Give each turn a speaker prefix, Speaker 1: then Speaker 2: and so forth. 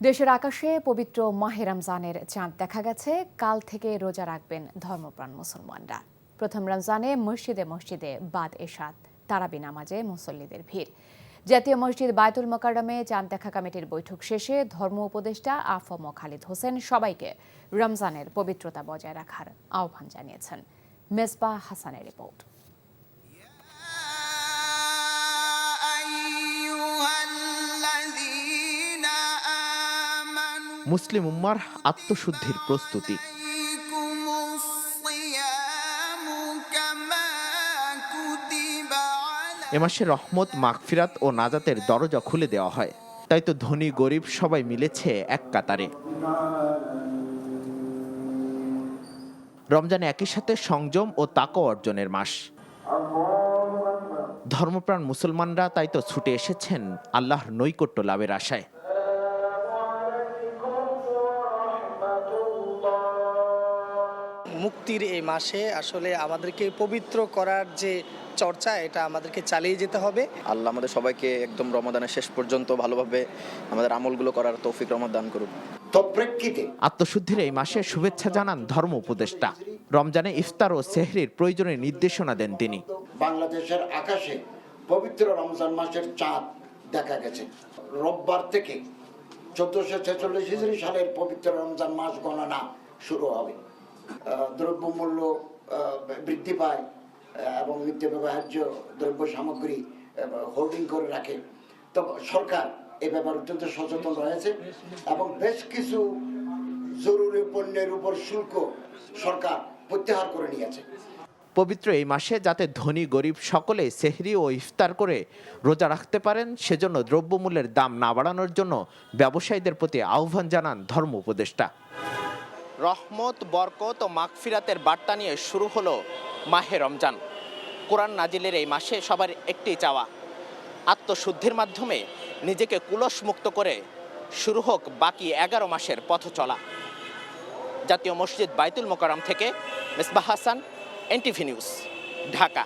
Speaker 1: দেশের আকাশে পবিত্র মাহে রমজানের চাঁদ দেখা গেছে। কাল থেকে রোজা রাখবেন ধর্মপ্রাণ মুসলমানরা। প্রথম রমজানে মসজিদে মসজিদে বাদ এশাত তারাবি নামাজে মুসল্লিদের ভিড়। জাতীয় মসজিদ বায়তুল মোকাররমে চাঁদ দেখা কমিটির বৈঠক শেষে ধর্ম উপদেষ্টা আফম খালিদ হোসেন সবাইকে রমজানের পবিত্রতা বজায় রাখার আহ্বান জানিয়েছেন। মেজবাহ হাসানের রিপোর্ট।
Speaker 2: মুসলিম উম্মার আত্মশুদ্ধির প্রস্তুতি। এ মাসে রহমত, মাগফিরাত ও নাজাতের দরজা খুলে দেওয়া হয়। তাই তো ধনী গরিব সবাই মিলেছে এক কাতারে। রমজান একই সাথে সংযম ও তাকওয়া অর্জনের মাস। ধর্মপ্রাণ মুসলমানরা তাই তো ছুটে এসেছেন আল্লাহর নৈকট্য লাভের আশায়।
Speaker 3: মুক্তির এই মাসে আসলে আমাদেরকে পবিত্র করার যে চর্চা, এটা আমাদেরকে চালিয়ে যেতে হবে।
Speaker 4: আল্লাহ আমাদের সবাইকে একদম রমাদানের শেষ পর্যন্ত ভালোভাবে আমাদের আমলগুলো করার তৌফিক রহমত দান করুন।
Speaker 2: আত্মশুদ্ধির এই মাসে শুভেচ্ছা জানান ধর্ম উপদেষ্টা। রমজানে ইফতার ও সেহরির প্রয়োজনীয় নির্দেশনা দেন তিনি।
Speaker 5: বাংলাদেশের আকাশে পবিত্র রমজান মাসের চাঁদ দেখা গেছে। রোববার থেকে 1446 হিজরি সালের পবিত্র রমজান মাস গণনা শুরু হবে। দ্রব্যমূল্য বৃদ্ধি পায় এবং নিত্য ব্যবহার্য দ্রব্য সামগ্রী হোল্ডিং করে রাখে। তো সরকার এ ব্যাপারে অত্যন্ত সচেতন রয়েছে এবং বেশ কিছু জরুরি পণ্যের উপর শুল্ক সরকার প্রত্যাহার করে নিয়েছে।
Speaker 2: পবিত্র এই মাসে যাতে ধনী গরিব সকলে সেহরি ও ইফতার করে রোজা রাখতে পারেন, সেজন্য দ্রব্যমূল্যের দাম না বাড়ানোর জন্য ব্যবসায়ীদের প্রতি আহ্বান জানান ধর্ম উপদেষ্টা। রহমত, বরকত ও মাগফিরাতের বার্তা নিয়ে শুরু হলো মাহে রমজান। কোরআন নাজিলের এই মাসে সবার একটি চাওয়া, আত্মশুদ্ধির মাধ্যমে নিজেকে কুলস মুক্ত করে শুরু হোক বাকি 11 মাসের পথ চলা। জাতীয় মসজিদ বায়তুল মোকাররম থেকে মেজবাহ হাসান, NTV নিউজ, ঢাকা।